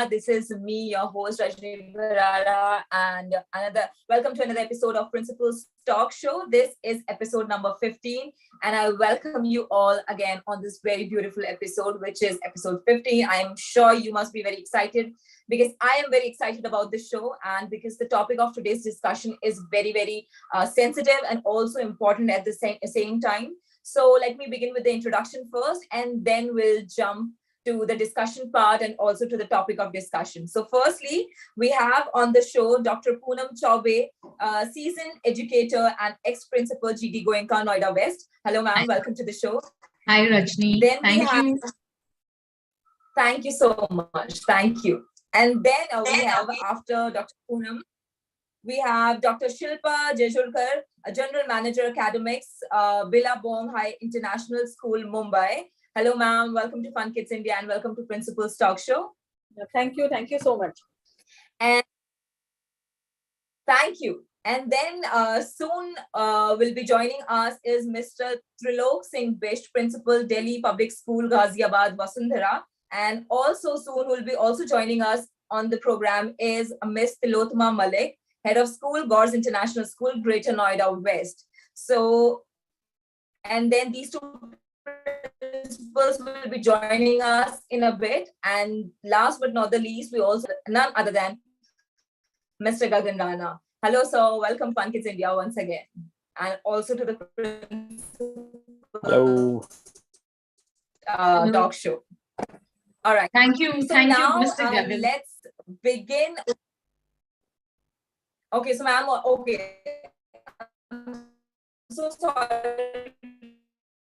This is me, your host Rajni Bharara, and welcome to another episode of Principals Talk Show. This is episode number 15, and I welcome you all again on this very beautiful episode, which is episode 15. I am sure you must be very excited because I am very excited about this show, and because the topic of today's discussion is very sensitive and also important at the same time. So let me begin with the introduction first, and then we'll jump to the discussion part and also to the topic of discussion. So firstly, we have on the show Dr. Poonam Chaubey, seasoned educator and ex-principal GD Goenka, Noida West. Hello, ma'am. Welcome to the show. Hi, Rajni. Then Thank you. Thank you so much. Thank you. And then we have, after Dr. Poonam, we have Dr. Shilpa Jejurkar, a General Manager Academics, Billabong High International School, Mumbai. Hello, ma'am. Welcome to FunKidsIndia and welcome to Principals Talk Show. Thank you. Thank you so much. And thank you. And then soon will be joining us is Mr. Trilok Singh Bisht, Principal, Delhi Public School, Ghaziabad, Vasundhara. And also soon will be also joining us on the program is Miss Tilotma Malik, Head of School, Gores International School, Greater Noida West. So, and then these two principals will be joining us in a bit. And last but not the least, we also none other than Mr. Gagan Rana. Hello, sir. Welcome to FunKidsIndia once again, and also to the Hello. Talk show. All right. Thank you. So Thank now, you, Mr. Gagan. Let's begin. Okay, so ma'am. Okay. I'm so sorry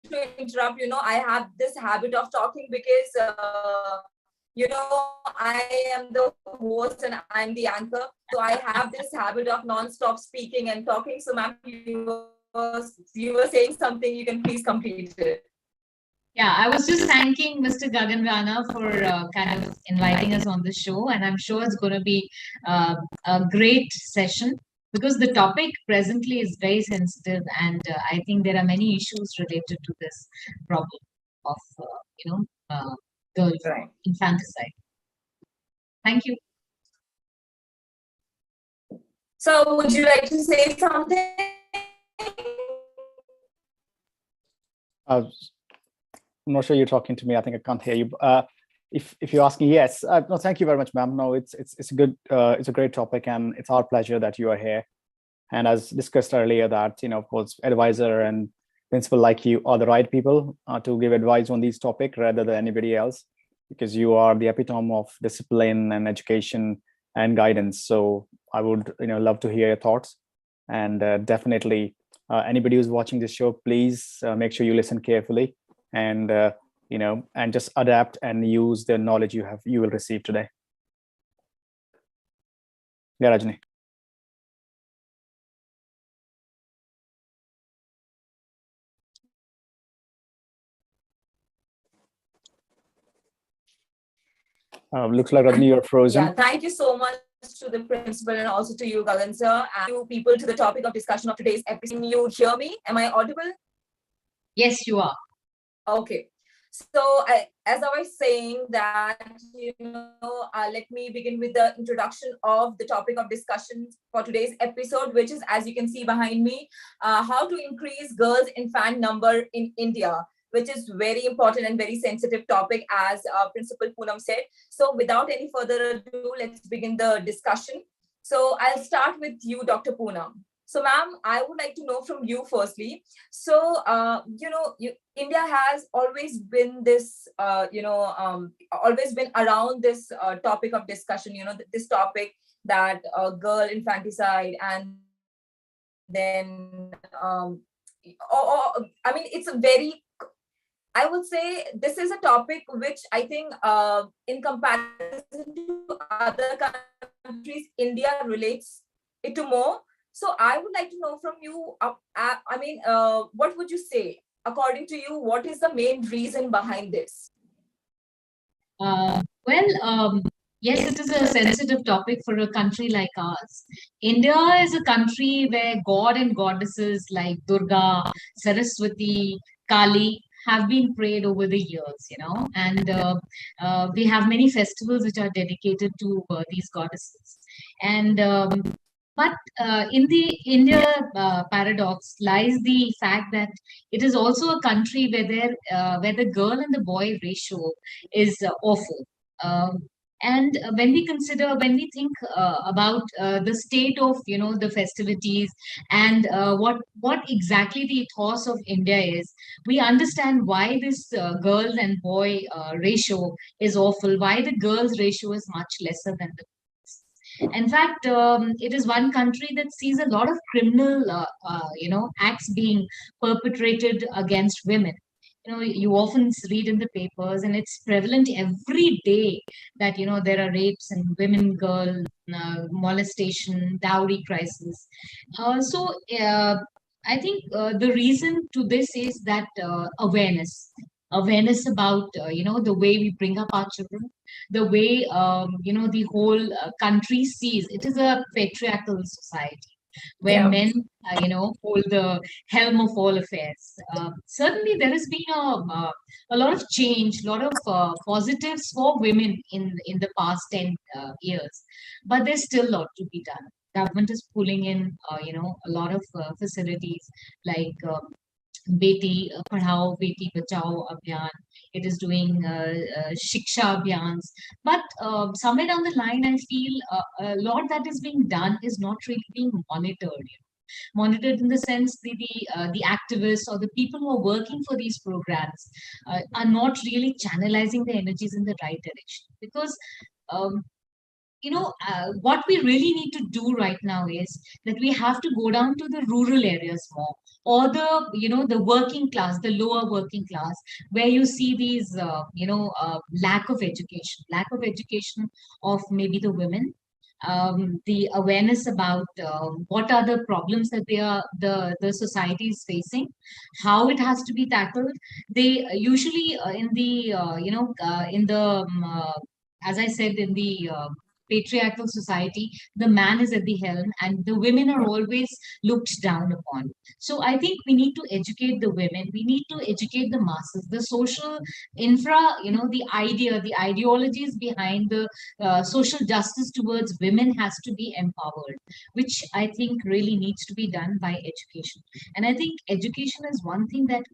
to interrupt. I have this habit of talking because I am the host and I'm the anchor, so I have this habit of non-stop speaking and talking. So ma'am, you were saying something, you can please complete it. Yeah, I was just thanking Mr. Gagan Rana for kind of inviting us on the show, and I'm sure it's going to be a great session because the topic presently is very sensitive, and I think there are many issues related to this problem of girl infanticide. Thank you. So, would you like to say something? I'm not sure you're talking to me. I think I can't hear you. If you're asking, yes. No, thank you very much, ma'am. No, it's a good, it's a great topic, and it's our pleasure that you are here. And as discussed earlier, that of course, advisor and principal like you are the right people to give advice on these topics rather than anybody else, because you are the epitome of discipline and education and guidance. So I would love to hear your thoughts, and definitely anybody who's watching this show, please make sure you listen carefully and and just adapt and use the knowledge you will receive today. Yeah, Rajni. Looks like Rajni, you're frozen. Yeah, thank you so much to the principal and also to you, Gagan sir, and you people to the topic of discussion of today's episode. Can you hear me? Am I audible? Yes, you are. Okay. So as I was saying that, let me begin with the introduction of the topic of discussion for today's episode, which is, as you can see behind me, how to increase girls' infant number in India, which is very important and very sensitive topic, as Principal Poonam said. So without any further ado, let's begin the discussion. So I'll start with you, Dr. Poonam. So, ma'am, I would like to know from you firstly. So, India has always been this, always been around this topic of discussion. This topic that girl infanticide, and then, it's a very. I would say this is a topic which I think, in comparison to other countries, India relates it to more. So I would like to know from you, what would you say, according to you, what is the main reason behind this? Yes, it is a sensitive topic for a country like ours. India is a country where God and goddesses like Durga, Saraswati, Kali have been prayed over the years, and we have many festivals which are dedicated to these goddesses. And but in the India paradox lies the fact that it is also a country where the girl and the boy ratio is awful. And when we think about the state of the festivities, and what exactly the ethos of India is, we understand why this girls and boy ratio is awful, why the girls ratio is much lesser than the boys. In fact, it is one country that sees a lot of criminal acts being perpetrated against women. You often read in the papers, and it's prevalent every day, that there are rapes and women girl molestation, dowry crisis. So I think the reason to this is that awareness about the way we bring up our children, the way the whole country sees it is a patriarchal society where Yeah. men hold the helm of all affairs. Certainly there has been a lot of change, a lot of positives for women in the past 10 years, but there's still a lot to be done. Government is pulling in a lot of facilities like Beti Padhao, Beti Bachao Abhiyan. It is doing Shiksha Abhiyans. But somewhere down the line, I feel a lot that is being done is not really being monitored. Monitored in the sense the activists or the people who are working for these programs are not really channelizing their energies in the right direction. Because um, what we really need to do right now is that we have to go down to the rural areas more, or the working class, the lower working class, where you see these lack of education of maybe the women, the awareness about what are the problems that the society is facing, how it has to be tackled. They usually in the in the as I said, in the patriarchal society, the man is at the helm and the women are always looked down upon. So I think we need to educate the women, we need to educate the masses, the social infra, the ideologies behind the social justice towards women has to be empowered, which I think really needs to be done by education. And I think education is one thing that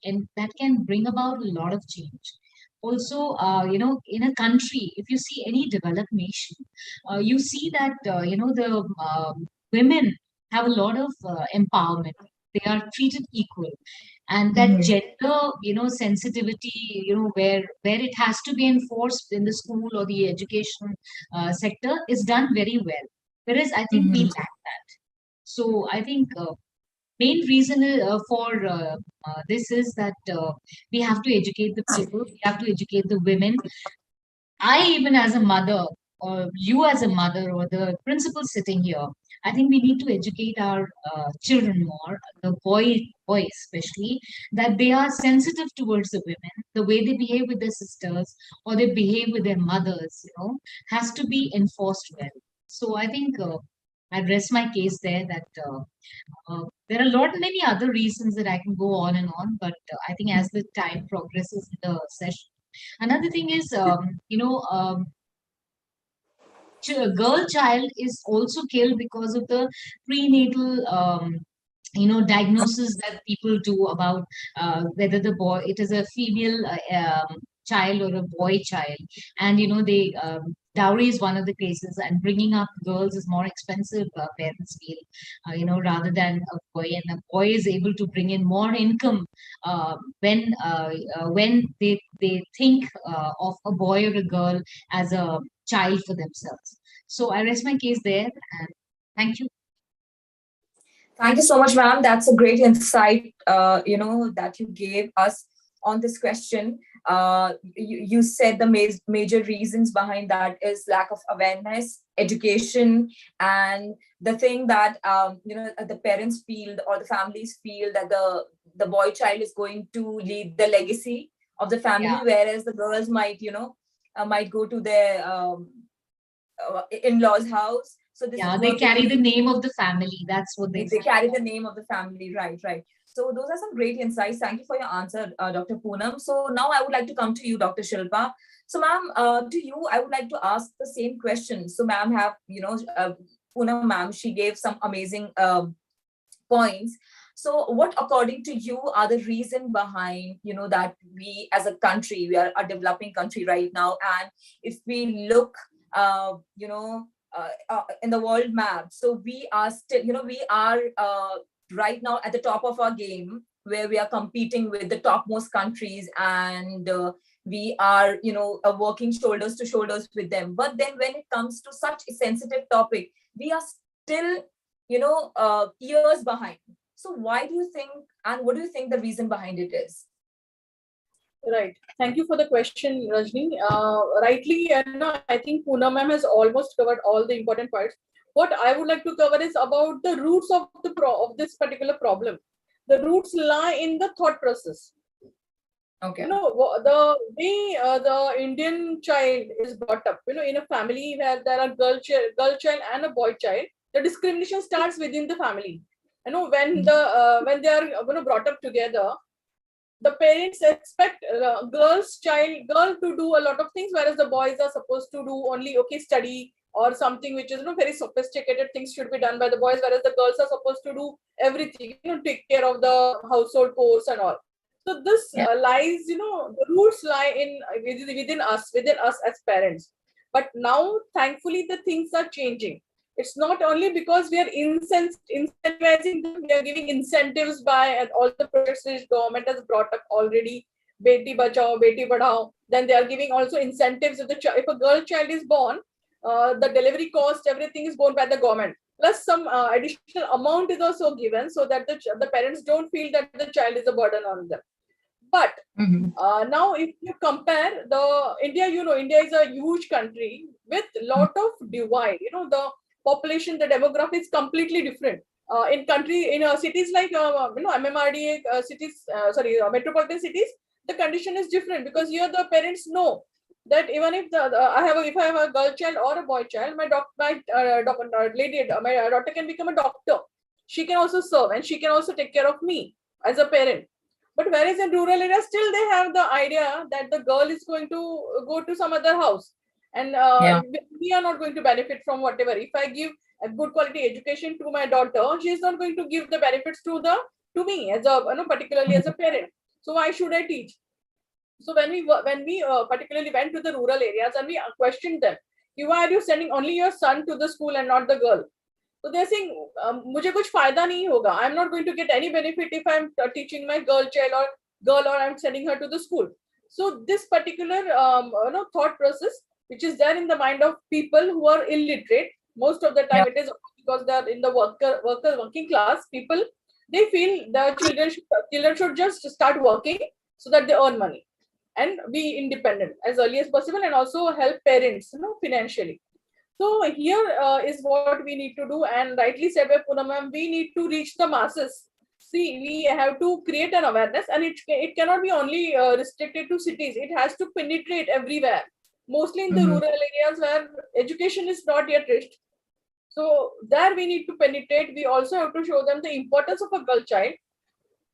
can bring about a lot of change. Also, in a country, if you see any developed nation, you see that the women have a lot of empowerment. They are treated equal, and that gender sensitivity, where it has to be enforced in the school or the education sector, is done very well, whereas I think we lack that. So I think main reason for this is that we have to educate the people, we have to educate the women. I, even as a mother, or you as a mother, or the principal sitting here, I think we need to educate our children more, the boys especially, that they are sensitive towards the women. The way they behave with their sisters or they behave with their mothers, has to be enforced well. So I think I'd rest my case there. That there are many other reasons that I can go on and on, but I think as the time progresses in the session, another thing is, a girl child is also killed because of the prenatal diagnosis that people do about whether the boy, it is a female child or a boy child. And they dowry is one of the cases, and bringing up girls is more expensive, parents feel, rather than a boy. And a boy is able to bring in more income when they think of a boy or a girl as a child for themselves. So I rest my case there, and thank you. Thank you so much, ma'am. That's a great insight, that you gave us on this question. You said the major reasons behind that is lack of awareness, education, and the thing that, the parents feel or the families feel that the boy child is going to lead the legacy of the family, Yeah. whereas the girls might, might go to their in-laws' house. So this Yeah, is they what carry the name of the family. That's what they they carry the name of the family, right? So those are some great insights. Thank you for your answer, Dr. Poonam. So now I would like to come to you, Dr. Shilpa. So ma'am, to you, I would like to ask the same question. So ma'am have, Poonam ma'am, she gave some amazing points. So what, according to you, are the reason behind, that we as a country, we are a developing country right now. And if we look, in the world map, so we are still, we are right now at the top of our game, where we are competing with the topmost countries, and we are, working shoulders to shoulders with them. But then when it comes to such a sensitive topic, we are still, years behind. So why do you think, and what do you think the reason behind it is? Right. Thank you for the question, Rajni. Rightly, I think Poonam ma'am has almost covered all the important parts. What I would like to cover is about the roots of of this particular problem. The roots lie in the thought process. Okay. The way the Indian child is brought up, in a family where there are girl child and a boy child, the discrimination starts within the family. When they are brought up together, the parents expect girl to do a lot of things, whereas the boys are supposed to do only study or something which is very sophisticated things should be done by the boys, whereas the girls are supposed to do everything, take care of the household chores and all. So this lies, the roots lie in within us as parents. But now, thankfully, the things are changing. It's not only because we are incentivizing them, we are giving incentives by all the projects which government has brought up already, Beti Bachao, Beti Padhao. Then they are giving also incentives. If a girl child is born, the delivery cost, everything is borne by the government. Plus some additional amount is also given so that the parents don't feel that the child is a burden on them. But now if you compare India is a huge country with lot of divide. The population, the demography is completely different. In cities like MMRDA cities, metropolitan cities, the condition is different, because here the parents know that even if if I have a girl child or a boy child, my daughter can become a doctor. She can also serve and she can also take care of me as a parent. But whereas in rural areas, still they have the idea that the girl is going to go to some other house, and we are not going to benefit from whatever. If I give a good quality education to my daughter, she is not going to give the benefits to me as a particularly as a parent. So why should I teach? So when we particularly went to the rural areas and we questioned them, why are you sending only your son to the school and not the girl? So they're saying, मुझे कुछ फायदा नहीं होगा. I'm not going to get any benefit if I'm teaching my girl or I'm sending her to the school. So this particular thought process, which is there in the mind of people who are illiterate, most of the time it is because they are in the working class people. They feel the children should just start working so that they earn money and be independent as early as possible, and also help parents financially. So here is what we need to do, and rightly said by Poonam ma'am, we need to reach the masses. See, we have to create an awareness, and it cannot be only restricted to cities. It has to penetrate everywhere, mostly in the rural areas where education is not yet reached. So there we need to penetrate. We also have to show them the importance of a girl child.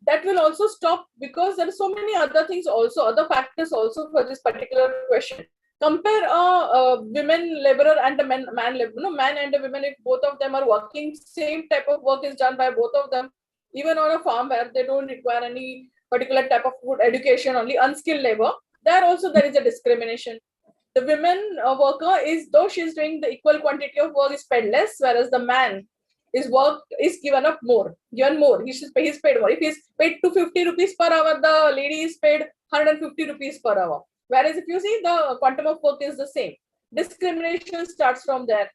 That will also stop, because there are so many other things also, other factors also for this particular question. Compare a women laborer and a man laborer. Man and a woman, if both of them are working, same type of work is done by both of them. Even on a farm where they don't require any particular type of good education, only unskilled labor, there also there is a discrimination. The women worker is, though she is doing the equal quantity of work, is paid less, whereas the man is given more. He's paid more. If he's paid 250 rupees per hour, the lady is paid 150 rupees per hour. Whereas if you see, the quantum of work is the same. Discrimination starts from there.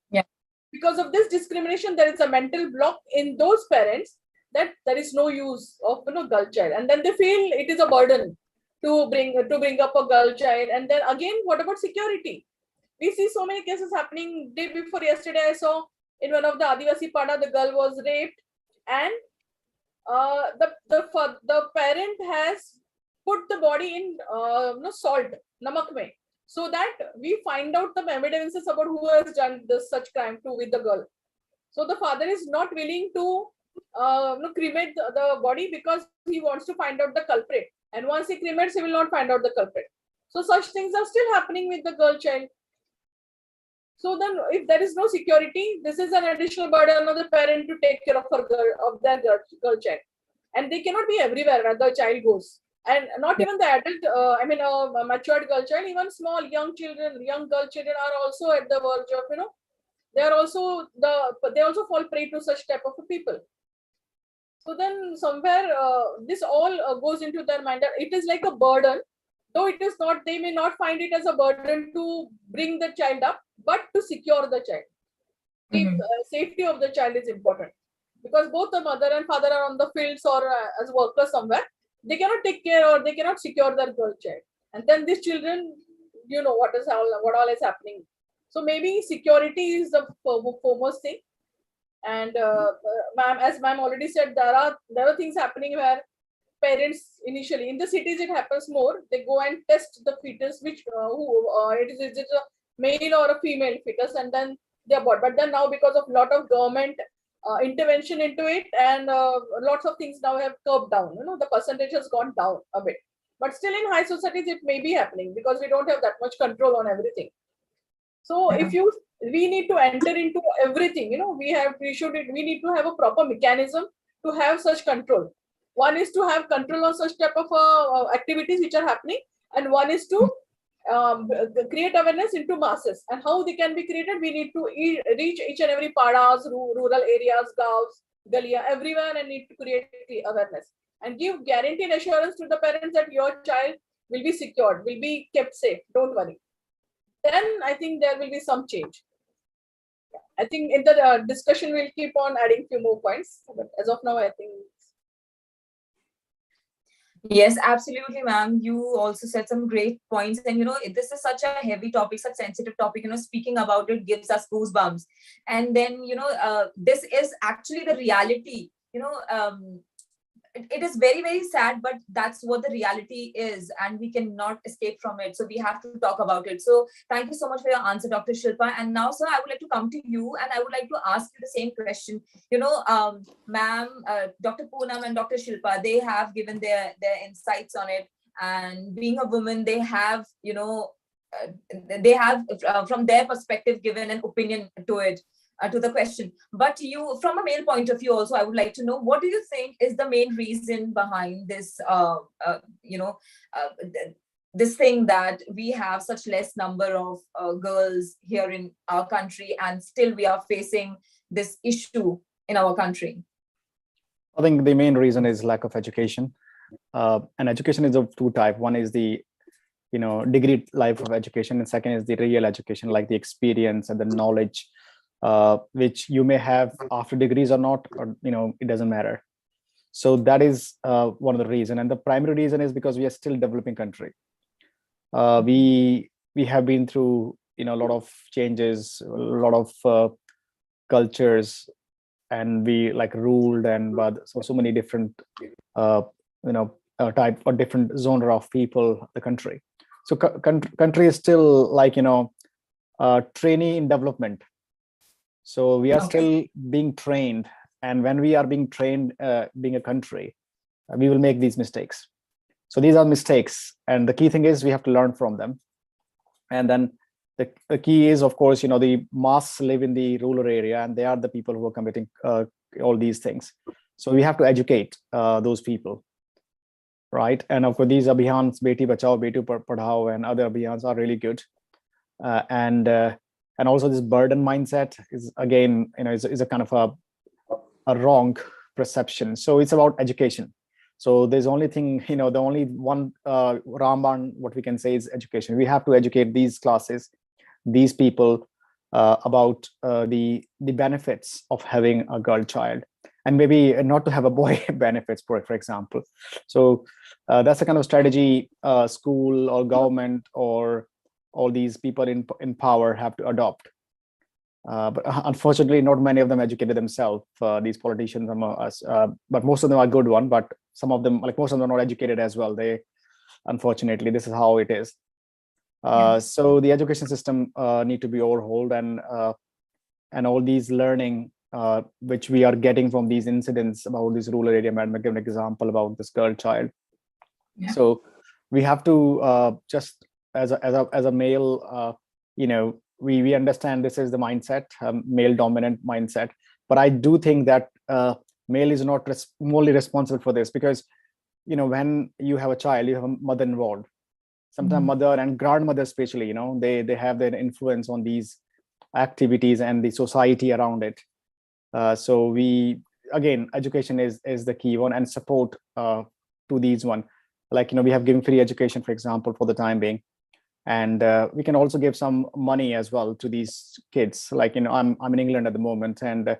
Yeah. Because of this discrimination, there is a mental block in those parents that there is no use of girl child, and then they feel it is a burden to bring up a girl child. And then again, what about security? We see so many cases happening. Day before yesterday, I saw in one of the Adivasi Pada, the girl was raped, and the parent has put the body in salt, namak mein, so that we find out the evidences about who has done such crime with the girl. So the father is not willing to cremate the body because he wants to find out the culprit. And once he cremates, he will not find out the culprit. So such things are still happening with the girl child. So then, if there is no security, this is an additional burden on the parent to take care of their girl child, and they cannot be everywhere where the child goes. And not even the adult, a matured girl child, even small young children, young girl children are also at the verge of, they also fall prey to such type of people. So then somewhere this all goes into their mind that it is like a burden, though it is not. They may not find it as a burden to bring the child up, but to secure the child. Safety of the child is important, because both the mother and father are on the fields or as workers somewhere. They cannot take care or they cannot secure their girl child, and then these children, what all is happening. So maybe security is the foremost thing. And as ma'am already said, there are things happening where parents initially, in the cities it happens more, they go and test the fetus, which is it a male or a female fetus, and then they abort. But then now, because of lot of government intervention into it, and lots of things now have curbed down, the percentage has gone down a bit. But still in high societies it may be happening, because we don't have that much control on everything. So we need to enter into everything, we need to have a proper mechanism to have such control. One is to have control on such type of activities which are happening, and one is to create awareness into masses. And how they can be created, we need to reach each and every padas, rural areas, gaos, galia, everywhere, and need to create awareness and give guaranteed assurance to the parents that your child will be secured, will be kept safe, don't worry. Then I think there will be some change. I think in the discussion we'll keep on adding few more points, but as of now I think. Yes, absolutely, ma'am. You also said some great points. And, this is such a heavy topic, such sensitive topic, speaking about it gives us goosebumps. And then, this is actually the reality, it is very, very sad, but that's what the reality is, and we cannot escape from it. So we have to talk about it. So thank you so much for your answer, Dr. Shilpa. And now, sir, I would like to come to you, and I would like to ask you the same question. Ma'am, Dr. Poonam and Dr. Shilpa, they have given their insights on it. And being a woman, they have, from their perspective, given an opinion to it. To the question, but you, from a male point of view, also, I would like to know, what do you think is the main reason behind this? This thing that we have such less number of girls here in our country, and still we are facing this issue in our country. I think the main reason is lack of education, and education is of two types. One is the degree life of education, and second is the real education, like the experience and the knowledge, which you may have after degrees or not, or it doesn't matter. So that is one of the reasons, and the primary reason is because we are still developing country. We have been through a lot of changes, a lot of cultures, and we ruled and so many different type or different genre of people, the country. So country is still trainee in development. So we are still being trained, and when we are being trained, being a country, we will make these mistakes. So these are mistakes, and the key thing is we have to learn from them. And then the key is, of course, the mass live in the rural area, and they are the people who are committing all these things. So we have to educate those people, right? And of course, these abhiyans, Beti Bachao, Beti Padhao, and other abhiyans are really good. And also this burden mindset is, again, is a kind of a wrong perception. So it's about education. So there's only thing, the only one Ramban, what we can say is education. We have to educate these classes, these people about the benefits of having a girl child, and maybe not to have a boy benefits, for example. So that's the kind of strategy school or government or all these people in power have to adopt. But unfortunately, not many of them educated themselves, these politicians, but most of them are good one, but some of them, most of them are not educated as well. Unfortunately, this is how it is. So the education system need to be overhauled, and all these learning which we are getting from these incidents about this rural area. Madam, I give an example about this girl child. Yeah. So we have to just as a male, we understand this is the mindset, male dominant mindset. But I do think that male is not morally responsible for this, because when you have a child, you have a mother involved. Sometimes mother and grandmother especially, they have their influence on these activities and the society around it. So we, again, education is the key one, and support to these one. Like, we have given free education, for example, for the time being. And we can also give some money as well to these kids. Like, I'm in England at the moment, and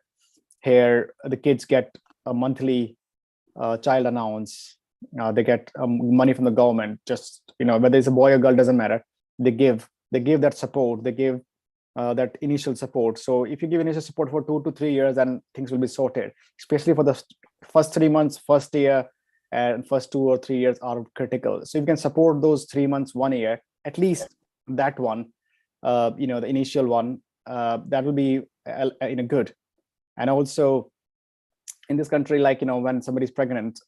here the kids get a monthly child allowance. They get money from the government. Just, whether it's a boy or girl, doesn't matter. They give that support. They give that initial support. So if you give initial support for 2 to 3 years, then things will be sorted. Especially for the first 3 months, first year, and first 2 or 3 years are critical. So if you can support those 3 months, 1 year, at least that one, the initial one, that will be good. And also in this country, like, when somebody's pregnant,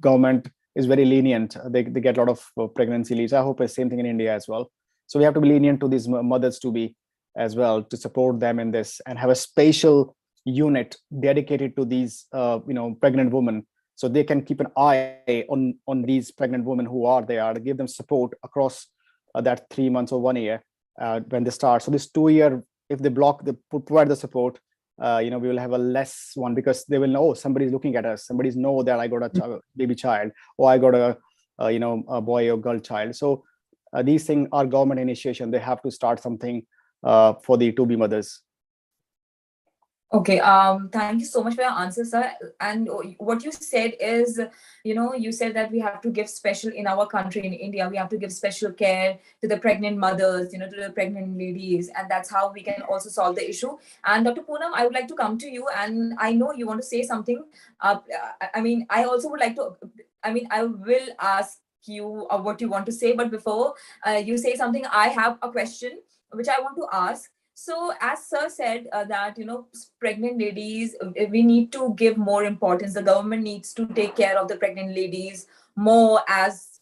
government is very lenient. They get a lot of pregnancy leaves. I hope it's the same thing in India as well. So we have to be lenient to these mothers to be as well, to support them in this, and have a special unit dedicated to these pregnant women, so they can keep an eye on these pregnant women who are there, to give them support across that 3 months or 1 year when they start. So this 2 year, if they provide the support, we will have a less one, because they will know somebody's looking at us. Somebody's know that I got a baby child, or I got a boy or girl child. So these things are government initiation. They have to start something for the to-be mothers. Okay, thank you so much for your answer, sir. And what you said is, you said that we have to give special, in our country, in India, we have to give special care to the pregnant mothers, to the pregnant ladies, and that's how we can also solve the issue. And Dr. Poonam, I would like to come to you, and I know you want to say something. I also would like to, I will ask you what you want to say, but before you say something, I have a question which I want to ask. So as sir said that, pregnant ladies, we need to give more importance. The government needs to take care of the pregnant ladies more, as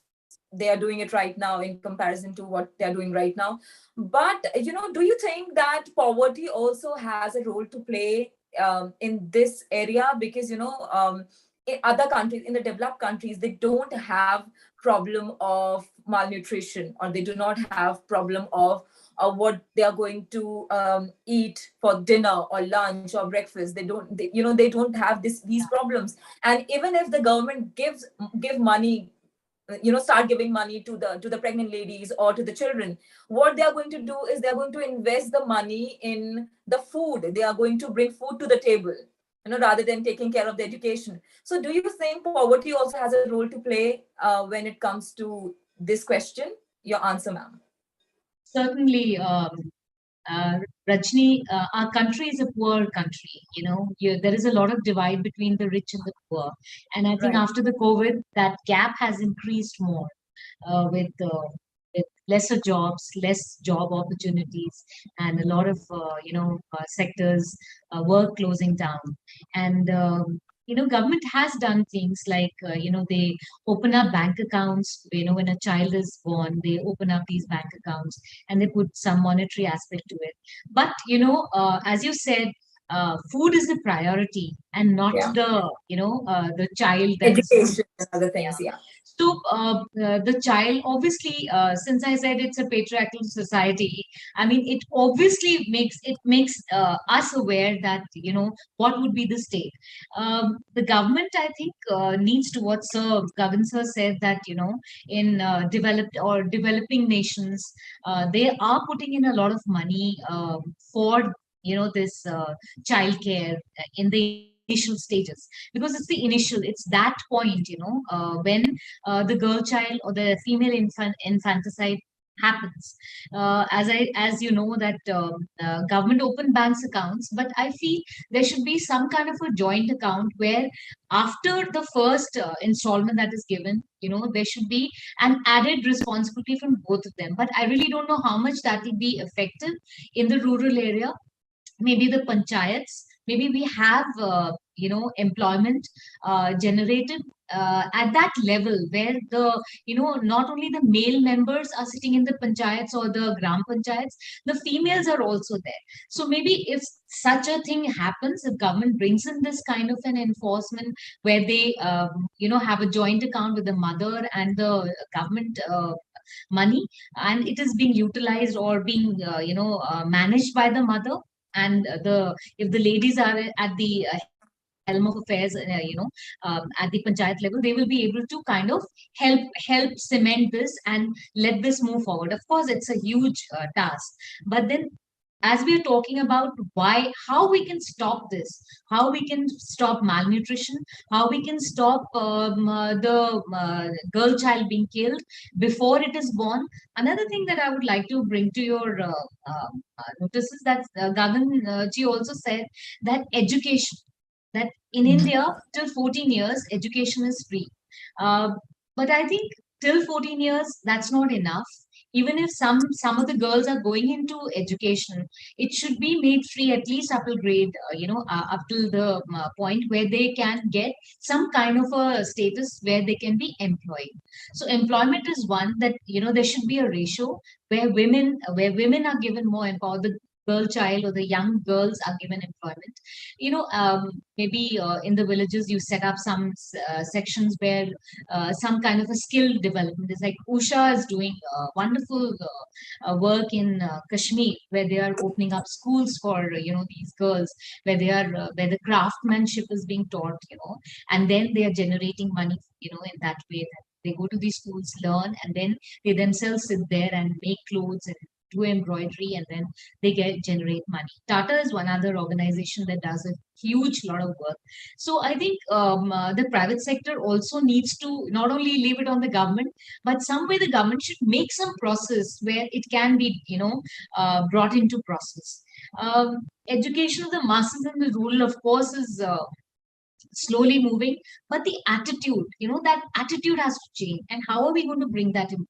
they are doing it right now in comparison to what they're doing right now. But, do you think that poverty also has a role to play in this area? Because, in other countries, in the developed countries, they don't have problem of malnutrition, or they do not have problem of what they are going to eat for dinner or lunch or breakfast. They don't have these problems. And even if the government give money, start giving money to the pregnant ladies or to the children, what they are going to do is they are going to invest the money in the food. They are going to bring food to the table, rather than taking care of the education. So do you think poverty also has a role to play when it comes to this question? Your answer, ma'am. Certainly, Rajni, our country is a poor country. There is a lot of divide between the rich and the poor. And I think Right. after the COVID, that gap has increased more with lesser jobs, less job opportunities, and a lot of sectors work closing down. And government has done things like they open up bank accounts. When a child is born, they open up these bank accounts and they put some monetary aspect to it. But as you said, food is the priority and not Yeah. the child that is. Education and other things. Yeah. So the child, obviously, since I said it's a patriarchal society, I mean, it obviously makes us aware that what would be the state. The government, I think, needs to, what Sir Gagan sir said, that in developed or developing nations, they are putting in a lot of money for this child care in the initial stages, because it's that point when the girl child or the female infanticide happens. As you know that government open banks accounts, but I feel there should be some kind of a joint account where after the first installment that is given, there should be an added responsibility from both of them. But I really don't know how much that will be effective in the rural area. Maybe the panchayats maybe we have employment generated at that level where the not only the male members are sitting in the panchayats or the gram panchayats, the females are also there. So maybe if such a thing happens, if government brings in this kind of an enforcement where they have a joint account with the mother and the government money, and it is being utilized or being managed by the mother, and the if the ladies are at the helm of affairs, at the panchayat level, they will be able to kind of help cement this and let this move forward. Of course, it's a huge task, but then as we are talking about how we can stop this, how we can stop malnutrition, how we can stop the girl child being killed before it is born. Another thing that I would like to bring to your notice is that Gagan ji also said that education, that in India, till 14 years, education is free. Uh, but I think till 14 years, that's not enough. Even if some of the girls are going into education, it should be made free at least up till grade, up till the point where they can get some kind of a status where they can be employed. So employment is one that there should be a ratio where women are given more empower. The girl child or the young girls are given employment. Maybe in the villages you set up some sections where some kind of a skill development is, like Usha is doing wonderful work in Kashmir, where they are opening up schools for these girls, where they are where the craftsmanship is being taught, and then they are generating money in that way, that they go to these schools, learn, and then they themselves sit there and make clothes and do embroidery, and then they generate money. Tata is one other organization that does a huge lot of work. So I think the private sector also needs to not only leave it on the government, but some way the government should make some process where it can be brought into process. Education of the masses in the rural, of course, is slowly moving, but the attitude, that attitude has to change. And how are we going to bring that in?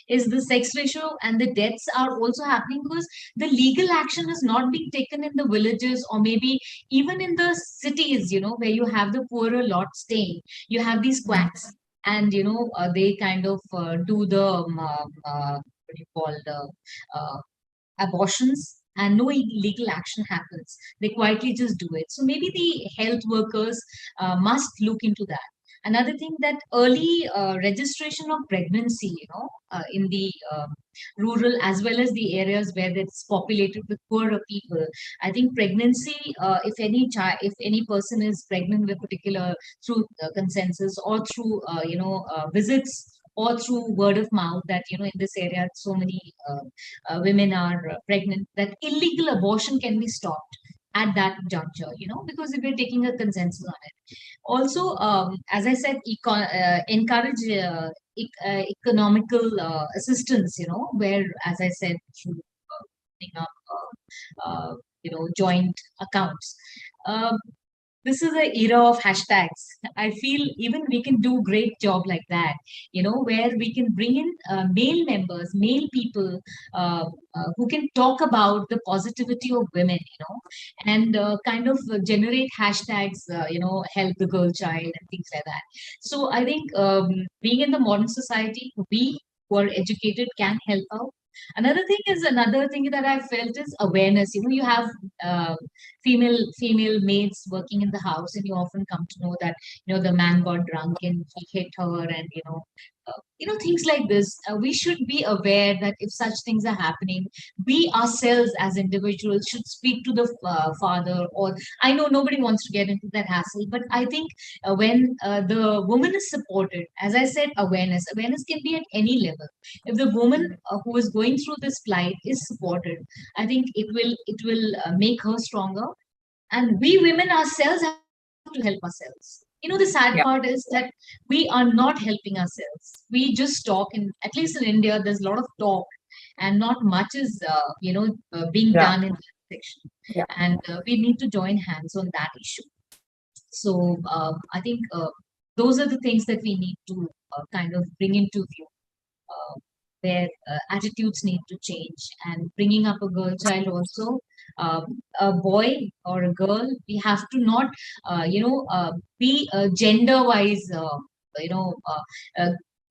Is the sex ratio and the deaths are also happening because the legal action is not being taken in the villages, or maybe even in the cities, where you have the poorer lot staying. You have these quacks, and they kind of do the what do you call the abortions, and no legal action happens. They quietly just do it. So maybe the health workers must look into that. Another thing, that early registration of pregnancy, in the rural as well as the areas where it's populated with poorer people. I think pregnancy, if any person is pregnant with particular through consensus, or through visits, or through word of mouth, that in this area so many women are pregnant, that illegal abortion can be stopped at that juncture, because if we're taking a consensus on it. Also, as I said, encourage economical assistance, where, as I said, through opening up joint accounts. This is an era of hashtags. I feel even we can do great job like that, where we can bring in male members, male people, who can talk about the positivity of women, and kind of generate hashtags, help the girl child and things like that. So I think being in the modern society, we who are educated can help out. Another thing that I felt is awareness. You have female maids working in the house, and you often come to know that the man got drunk and he hit her, and things like this. We should be aware that if such things are happening, we ourselves as individuals should speak to the father. Or I know nobody wants to get into that hassle, but I think when the woman is supported, as I said, awareness can be at any level. If the woman who is going through this plight is supported, I think it will make her stronger, and we women ourselves have to help ourselves. The sad Yeah. part is that we are not helping ourselves. We just talk, and at least in India, there's a lot of talk, and not much is being Yeah. done in that section. Yeah. And we need to join hands on that issue. So I think those are the things that we need to kind of bring into view. where attitudes need to change, and bringing up a girl child also, a boy or a girl, we have to not be gender wise,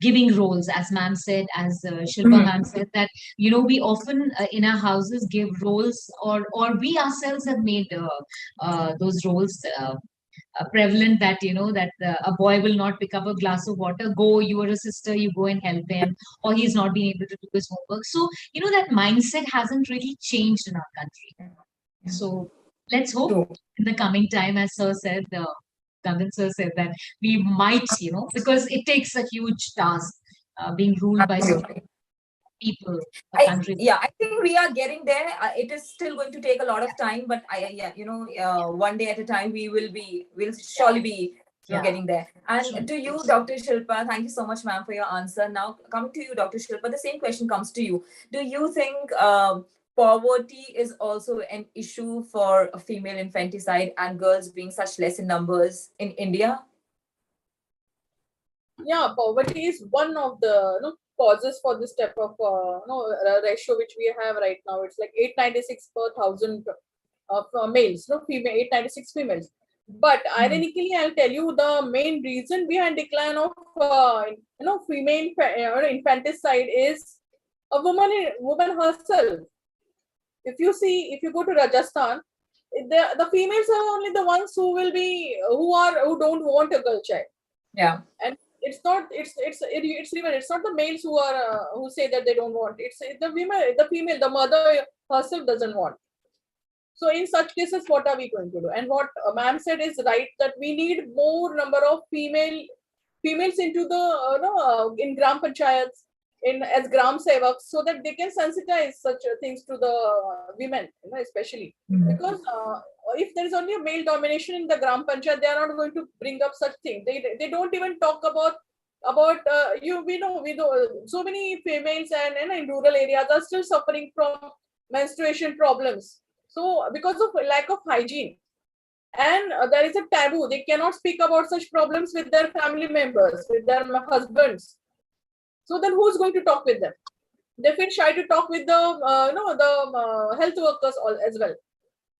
giving roles, as ma'am said, as Shilpa ma'am said, that we often in our houses give roles, or we ourselves have made those roles prevalent, that that a boy will not pick up a glass of water, go, you are a sister, you go and help him, or he's not being able to do his homework. So that mindset hasn't really changed in our country. So let's hope in the coming time, as sir said, Gagan sir said, that we might, because it takes a huge task being ruled by so many people, a country. I think we are getting there. It is still going to take a lot of time, but one day at a time, we'll surely be getting there. And to you, Dr. Shilpa, thank you so much, ma'am, for your answer. Now, coming to you, Dr. Shilpa, the same question comes to you. Do you think poverty is also an issue for female infanticide and girls being such less in numbers in India? Yeah, poverty is one of the causes for this type of ratio which we have right now. It's like 896 per thousand of males, female 896 females. But ironically, I'll tell you the main reason behind decline of female infanticide is a woman herself. If you go to Rajasthan, the females are only the ones who don't want a girl child. Yeah. And it's not the males who say that they don't want. It's the women, the female, the mother herself doesn't want. So in such cases, what are we going to do? And what ma'am said is right, that we need more number of females into the in gram panchayats, as gram sevaks, so that they can sensitize such things to the women, especially because if there is only a male domination in the gram panchayat, they are not going to bring up such things. They don't even talk about we know so many females and in rural areas are still suffering from menstruation problems. So because of lack of hygiene, and there is a taboo, they cannot speak about such problems with their family members, with their husbands. So then who's going to talk with them? They feel shy to talk with the health workers as well.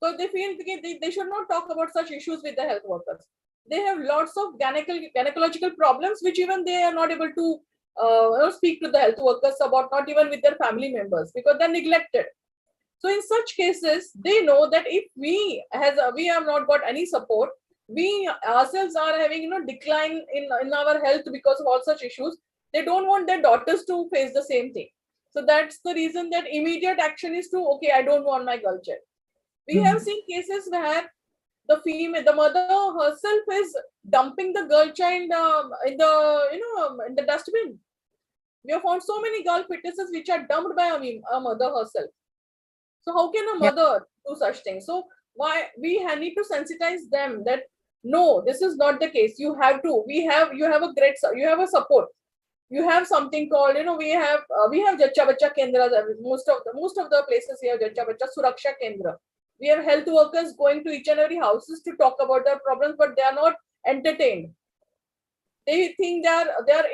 So they feel they should not talk about such issues with the health workers. They have lots of gynecological problems, which even they are not able to speak to the health workers about, not even with their family members, because they're neglected. So in such cases, they know that if we have not got any support, we ourselves are having decline in our health because of all such issues. They don't want their daughters to face the same thing. So that's the reason that immediate action is to, okay, I don't want my girl child. We have seen cases where the mother herself is dumping the girl child in the dustbin. We have found so many girl fetuses which are dumped by a mother herself. So how can a mother do such things? So why we need to sensitize them that no, this is not the case. You have a support. You have something called, we have Jacha Bacha Kendras. Most of the places here, Jacha Bacha Suraksha Kendra. We have health workers going to each and every houses to talk about their problems, but they are not entertained. They think they are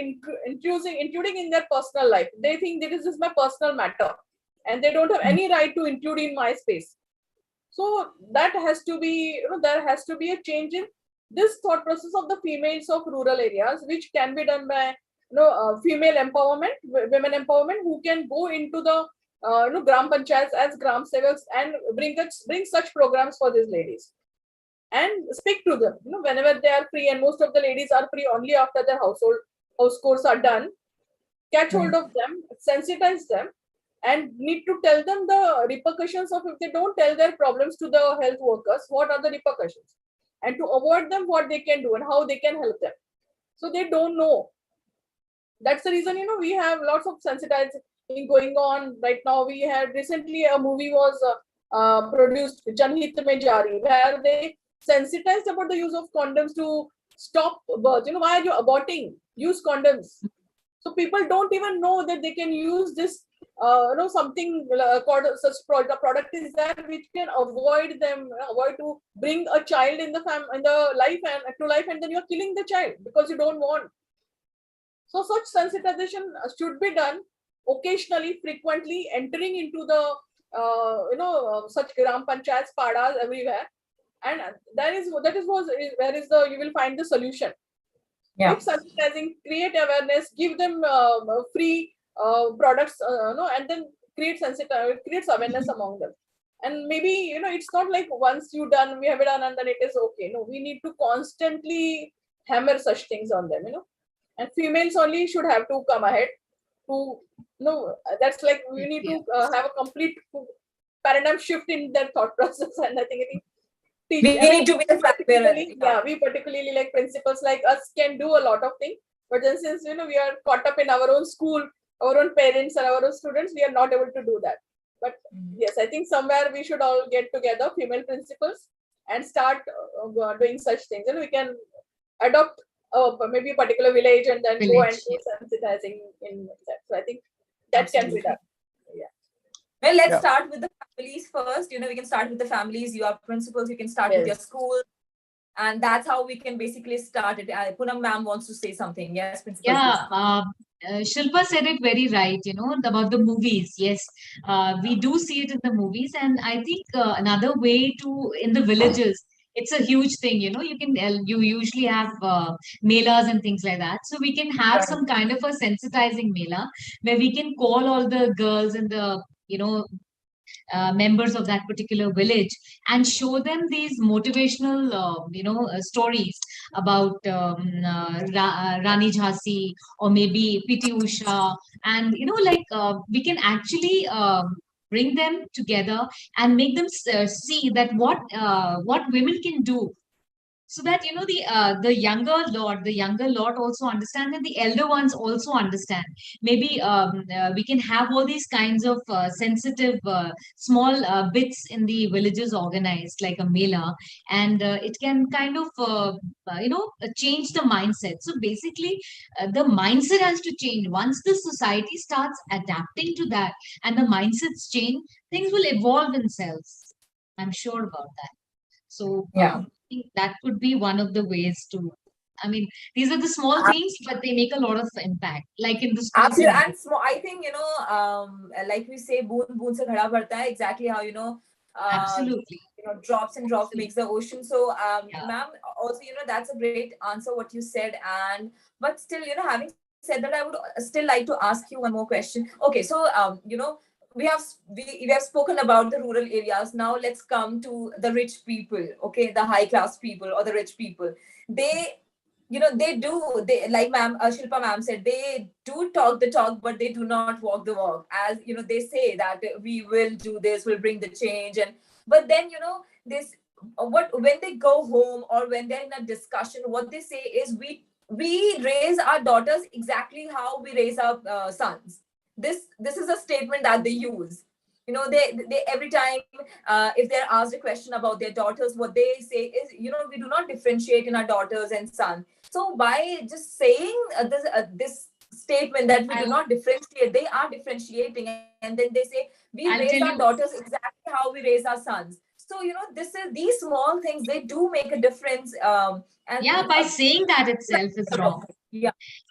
intruding in their personal life. They think this is my personal matter, and they don't have any right to intrude in my space. So that has to be, there has to be a change in this thought process of the females of rural areas, which can be done by female empowerment, women empowerment, who can go into the gram panchayats as gram sevaks and bring such programs for these ladies and speak to them whenever they are free. And most of the ladies are free only after their house chores are done. Catch hold of them, sensitize them, and need to tell them the repercussions of if they don't tell their problems to the health workers, what are the repercussions, and to avoid them, what they can do and how they can help them. So they don't know. That's the reason, we have lots of sensitizing going on right now. We had recently a movie was produced, Janhit Mein Jari, where they sensitized about the use of condoms to stop birth. Why are you aborting? Use condoms. So people don't even know that they can use this, something called such product is there which can avoid to bring a child in the life and then you're killing the child because you don't want. So such sensitization should be done occasionally, frequently entering into the such gram panchayats, padas everywhere, and that is where is the you will find the solution. Yeah. Keep sensitizing, create awareness, give them free products, and then creates awareness among them. And maybe it's not like once you done, we have it done, and then it is okay. No, we need to constantly hammer such things on them. And females only should have to come ahead to that's like we need to have a complete paradigm shift in their thought process. And I think we need to be the flag bearer. Yeah, we particularly like principals like us can do a lot of things, but then since we are caught up in our own school, our own parents and our own students, we are not able to do that. But yes, I think somewhere we should all get together, female principals, and start doing such things. We can adopt maybe a particular village and then go and do sensitizing in that. So I think that can be done. Yeah. Well, let's start with the families first. We can start with the families. You are principals. You can start with your school. And that's how we can basically start it. Poonam ma'am wants to say something. Yes, principals. Yeah, Shilpa said it very right, about the movies. Yes, we do see it in the movies. And I think another way in the villages, it's a huge thing, you usually have melas and things like that. So we can have some kind of a sensitizing mela where we can call all the girls and the, members of that particular village and show them these motivational, stories about Rani Jhansi or maybe PT Usha. And, we can actually bring them together and make them see that what women can do. So that the younger lot also understand, and the elder ones also understand. Maybe we can have all these kinds of sensitive small bits in the villages organized like a mela, and it can kind of change the mindset. So basically, the mindset has to change. Once the society starts adapting to that and the mindsets change, things will evolve themselves. I'm sure about that. So I think that could be one of the ways to. I mean, these are the small things, but they make a lot of impact. Like in the school. Absolutely, and small. I think like we say, boon boon se ghada bharta hai. Exactly how absolutely. Drops and drops makes the ocean. So, ma'am, also that's a great answer what you said. But still, having said that, I would still like to ask you one more question. Okay, so we have spoken about the rural areas. Now let's come to the rich people, okay, the high class people or the rich people. They they like ma'am Shilpa ma'am said, they do talk the talk, but they do not walk the walk. As they say that we will do this, we'll bring the change, but then this when they go home or when they're in a discussion, what they say is we raise our daughters exactly how we raise our sons. This is a statement that they use. They every time if they're asked a question about their daughters, what they say is, we do not differentiate in our daughters and sons. So by just saying this statement that we do not differentiate, they are differentiating, and then they say we raise our daughters exactly how we raise our sons. So these small things, they do make a difference. And by saying that itself is wrong.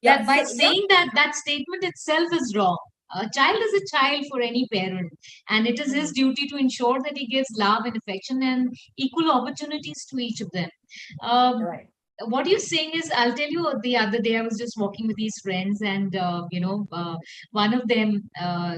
By saying that statement itself is wrong. A child is a child for any parent, and it is his duty to ensure that he gives love and affection and equal opportunities to each of them. What you're saying is, I'll tell you, the other day I was just walking with these friends, and one of them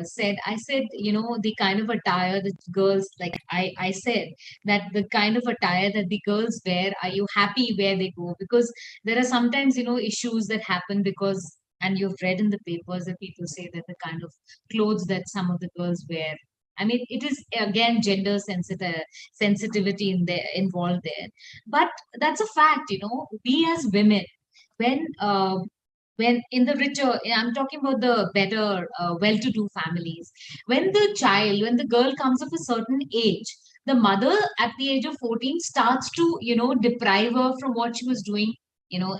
said, the kind of attire that girls like. I said that the kind of attire that the girls wear, are you happy where they go? Because there are sometimes issues that happen because. And you've read in the papers that people say that the kind of clothes that some of the girls wear. I mean, it is again gender sensitivity involved there. But that's a fact, we as women, when in the richer, I'm talking about the better, well-to-do families, when the girl comes of a certain age, the mother at the age of 14 starts to, deprive her from what she was doing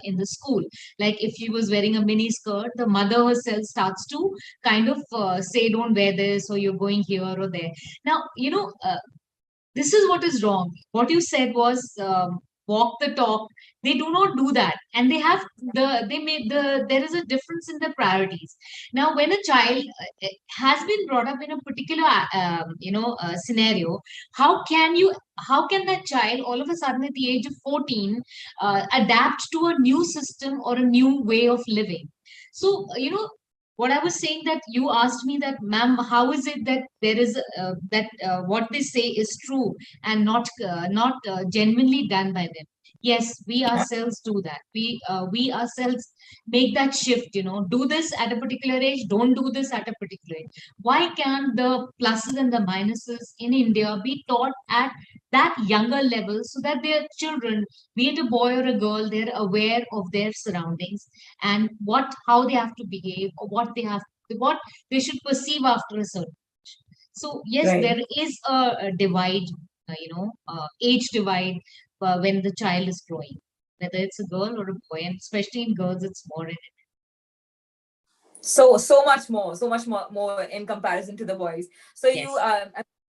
in the school. Like if she was wearing a mini skirt, the mother herself starts to kind of say, don't wear this, or you're going here or there. Now, this is what is wrong. What you said was, walk the talk. They do not do that, and there is a difference in the priorities. Now, when a child has been brought up in a particular scenario, how can that child all of a sudden at the age of 14 adapt to a new system or a new way of living? So, what I was saying, that you asked me that, ma'am, how is it that there is that what they say is true and not genuinely done by them? Yes, we ourselves do that. We ourselves make that shift. Do this at a particular age. Don't do this at a particular age. Why can't the pluses and the minuses in India be taught at that younger level, so that their children, be it a boy or a girl, they're aware of their surroundings and how they have to behave, or what they should perceive after a certain age. So yes, Right. there is a divide, age divide, when the child is growing, whether it's a girl or a boy, and especially in girls, it's more in it. So much more in comparison to the boys. So Yes. you,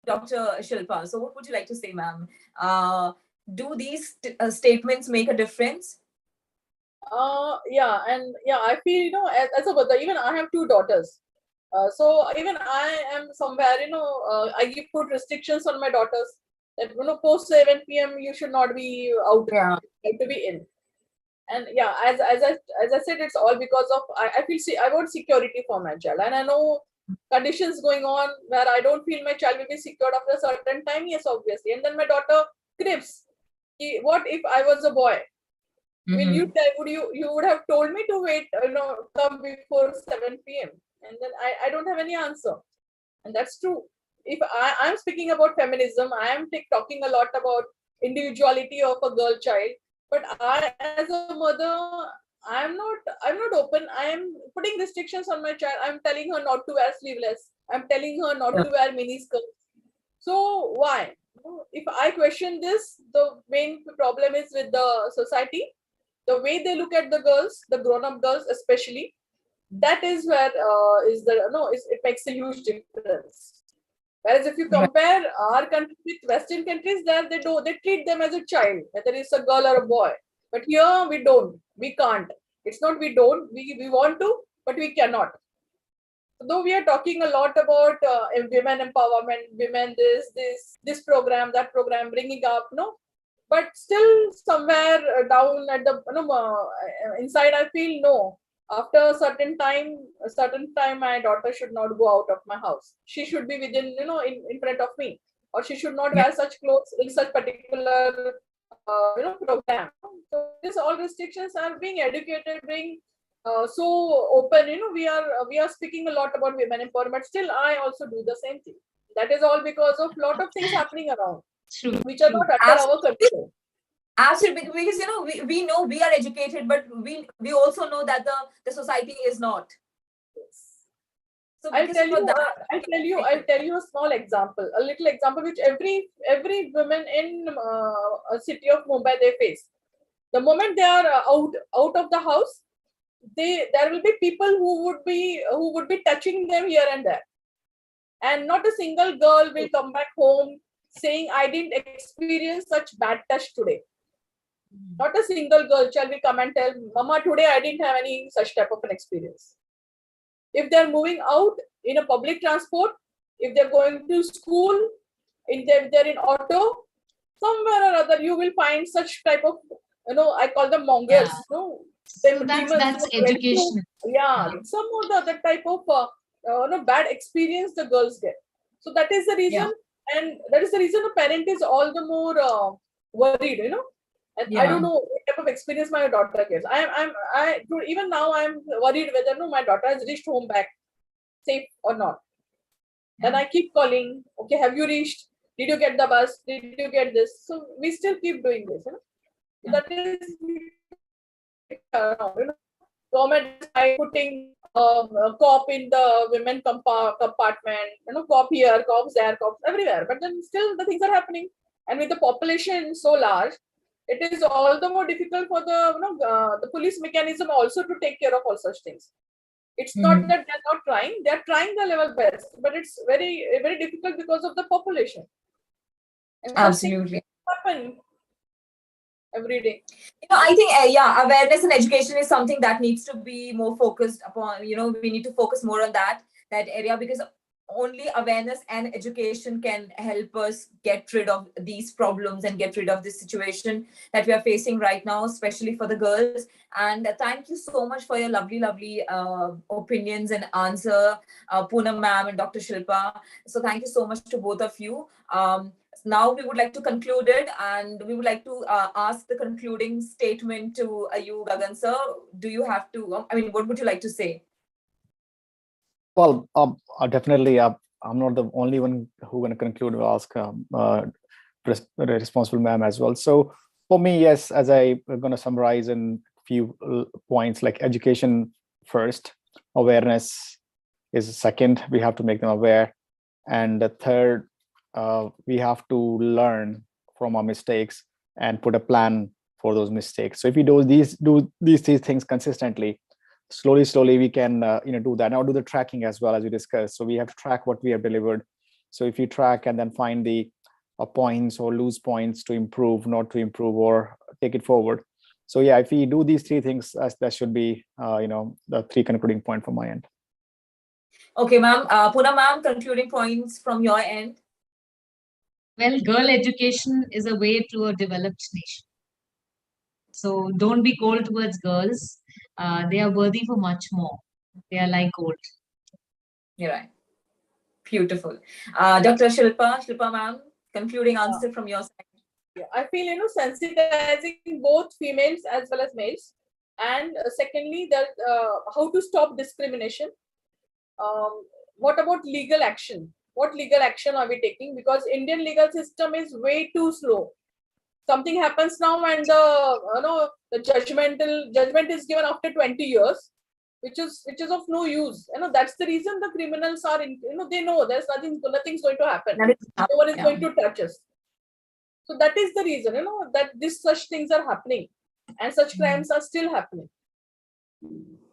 Dr. Shilpa, so what would you like to say, ma'am? Do these statements make a difference? Yeah, and yeah, I feel, as a mother, even I have two daughters. So even I am somewhere, I put restrictions on my daughters that, post 7 p.m. you should not be out. Yeah. You have to be in. And yeah, as I said, it's all because of I feel I want security for my child, and I know conditions going on where I don't feel my child will be secured after a certain time. Yes, obviously. And then my daughter cribs. What if I was a boy? Will you tell? You would have told me to wait, come before 7 p.m. And then I don't have any answer, and that's true. If I'm speaking about feminism, I am talking a lot about individuality of a girl child. But I, as a mother, I'm not open. I am putting restrictions on my child. I'm telling her not to wear sleeveless. I'm telling her not to wear mini skirts. So why? If I question this, the main problem is with the society. The way they look at the girls, the grown-up girls especially, that is where it makes a huge difference. Whereas if you compare our country with Western countries, there they treat them as a child, whether it's a girl or a boy. But here we don't, we can't. It's not we don't, we want to, but we cannot. Though we are talking a lot about women empowerment, women this program, that program, bringing up, but still somewhere down at the inside, I feel no. After a certain time, my daughter should not go out of my house. She should be within, in front of me, or she should not wear such clothes in such particular, program. So these all restrictions are being educated, being so open. We are speaking a lot about women empowerment. Still, I also do the same thing. That is all because of lot of things happening around, which are not under our control. Absolutely, because we know we are educated, but we also know that the society is not. So I'll tell you a small example, a little example which every woman in a city of Mumbai they face. The moment they are out of the house, there will be people who would be touching them here and there, and not a single girl will come back home saying I didn't experience such bad touch today. Not a single girl shall we come and tell, Mama, today I didn't have any such type of an experience. If they're moving out in a public transport, if they're going to school, if they're in auto, somewhere or other, you will find such type of, I call them mongers. So that's education. Some of the other type of bad experience the girls get. So that is the reason, and that is the reason a parent is all the more worried, And I don't know what type of experience my daughter gets. Even now I'm worried whether my daughter has reached home back safe or not. Then I keep calling. Okay, have you reached? Did you get the bus? Did you get this? So we still keep doing this. That is government is putting a cop in the women compartment. Cop here, cops there, cops everywhere. But then still the things are happening, and with the population so large, it is all the more difficult for the police mechanism also to take care of all such things. It's not that they're not trying; they're trying their level best, but it's very, very difficult because of the population. And absolutely happen. every day? I think, yeah, awareness and education is something that needs to be more focused upon. We need to focus more on that area, because only awareness and education can help us get rid of these problems and get rid of this situation that we are facing right now, especially for the girls. And thank you so much for your lovely opinions and answer, Poonam ma'am and Dr. Shilpa. So thank you so much to both of you. Now we would like to conclude it, and we would like to ask the concluding statement to you, Gagan sir. Do you have to, what would you like to say? Well, definitely, I'm not the only one who going to conclude. We'll ask responsible ma'am as well. So for me, yes, as I'm going to summarize in a few points, like education first, awareness is second. We have to make them aware, and the third, we have to learn from our mistakes and put a plan for those mistakes. So if we do these three things consistently, slowly we can do that. Now do the tracking as well, as we discussed. So we have to track what we have delivered. So if you track and then find the points or lose points to improve, not to improve, or take it forward. So yeah, if we do these three things, that should be the three concluding point from my end. Okay, ma'am. Poonam ma'am, concluding points from your end. Well, girl education is a way to a developed nation. So don't be cold towards girls. They are worthy for much more. They are like gold. You're right. Beautiful. Dr. Shilpa ma'am, concluding answer from your side. Yeah, I feel, sensitizing both females as well as males. And secondly, that how to stop discrimination. What about legal action? What legal action are we taking? Because Indian legal system is way too slow. Something happens now, and the judgment is given after 20 years, which is of no use. That's the reason the criminals are in. They know there's nothing's going to happen. No one is going to touch us. So that is the reason, that such things are happening, and such crimes are still happening.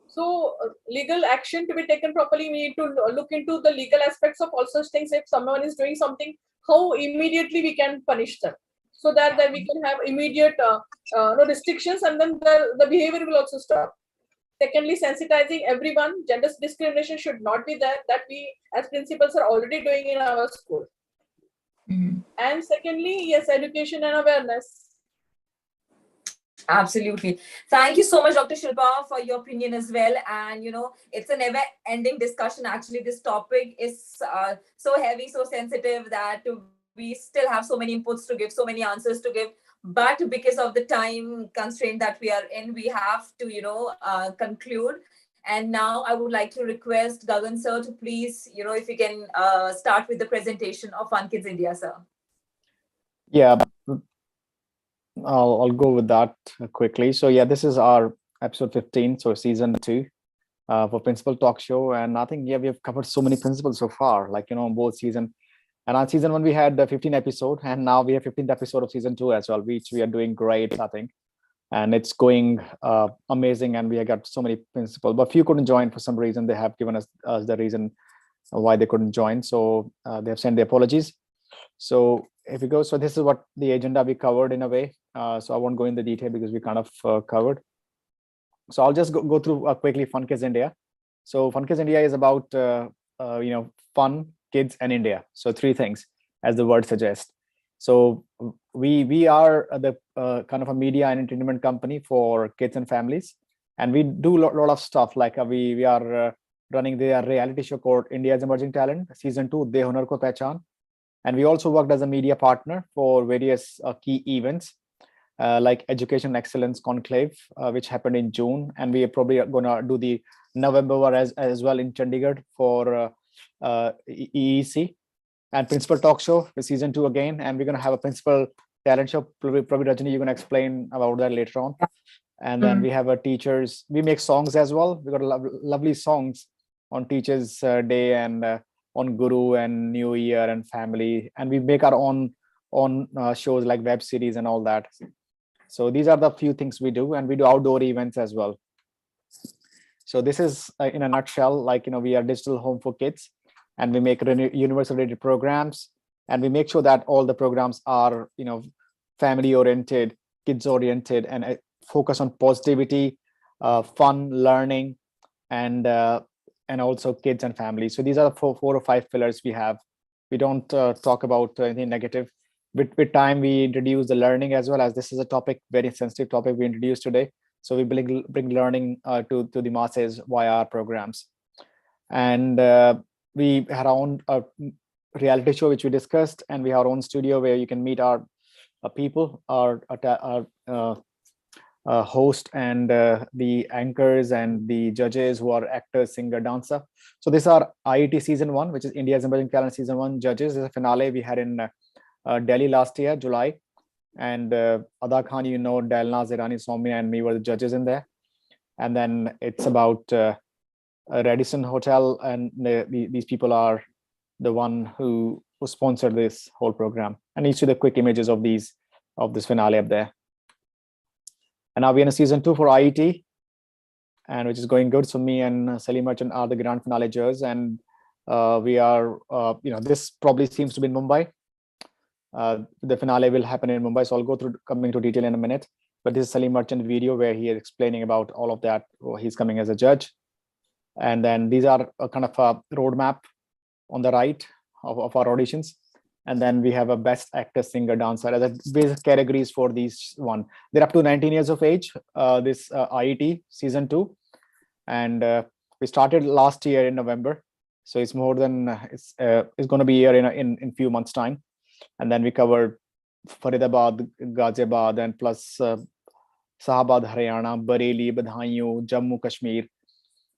So legal action to be taken properly. We need to look into the legal aspects of all such things. If someone is doing something, how immediately we can punish them, so that we can have immediate restrictions, and then the behavior will also stop. Secondly, sensitizing everyone. Gender discrimination should not be there. That we as principals are already doing in our school. And secondly, yes, education and awareness. Absolutely. Thank you so much, Dr. Shilpa, for your opinion as well. And, it's a never-ending discussion. Actually, this topic is so heavy, so sensitive that we still have so many inputs to give, so many answers to give. But because of the time constraint that we are in, we have to, conclude. And now I would like to request Gagan sir to please, if you can start with the presentation of FunKidsIndia, sir. Yeah, I'll go with that quickly. So yeah, this is our episode 15, so season 2 for Principal Talk Show. And I think, we have covered so many principles so far, both season. And on season 1, we had 15 episodes, and now we have 15th episode of season 2 as well, which we are doing great, I think. And it's going amazing, and we have got so many principles. But few couldn't join for some reason. They have given us the reason why they couldn't join. So they have sent their apologies. So if we go, so this is what the agenda we covered in a way. So I won't go into detail because we kind of covered. So I'll just go through quickly FunKidsIndia. So FunKidsIndia is about fun, kids, and India. So 3 things, as the word suggests. So we are the kind of a media and entertainment company for kids and families, and we do a lot of stuff. Like we are running the reality show called India's Emerging Talent, season 2, De Hunar Ko Pehchan. And we also worked as a media partner for various key events like Education Excellence Conclave, which happened in June. And we are probably going to do the November as well in Chandigarh for EEC. And Principal Talk Show for season 2 again. And we're going to have a Principal Talent Show. Probably Rajani, you're going to explain about that later on. And then we have a teachers. We make songs as well. We got lovely songs on Teachers Day and on Guru and New Year and family. And we make our own shows like web series and all that. So these are the few things we do. And we do outdoor events as well. So this is in a nutshell, we are digital home for kids. And we make universal rated programs, and we make sure that all the programs are, family oriented, kids oriented and focus on positivity, fun, learning, and also kids and families. So these are the four or five pillars we have. We don't talk about anything negative. With time, we introduce the learning as well, as this is a topic, very sensitive topic we introduced today. So we bring learning to the masses via our programs. And we had our own reality show, which we discussed, and we have our own studio where you can meet our people, our host, and the anchors and the judges who are actors, singer, dancer. So these are IET season 1, which is India's Emerging Talent season 1 judges. There's a finale we had in Delhi last year, July. And Ada Khan, Dalna, Zirani, Soumya, and me were the judges in there. And then it's about Radisson Hotel, and these people are the one who sponsored this whole program. And you see the quick images of this finale up there. And now we're in season 2 for IET, and which is going good. So me and Salim Merchant are the grand finale judges, and we are, this probably seems to be in Mumbai. The finale will happen in Mumbai, so I'll go through coming to detail in a minute. But this is Salim Merchant video where he is explaining about all of that. He's coming as a judge, and then these are a kind of a roadmap on the right of our auditions. And then we have a best actor, singer, dancer as a basic categories for these one. They're up to 19 years of age, this IET season 2. And we started last year in November. So it's more than, it's going to be here in few months time. And then we covered Faridabad, Ghaziabad, and plus Sahabad, Haryana, Bareilly, Badhaiyun, Jammu, Kashmir,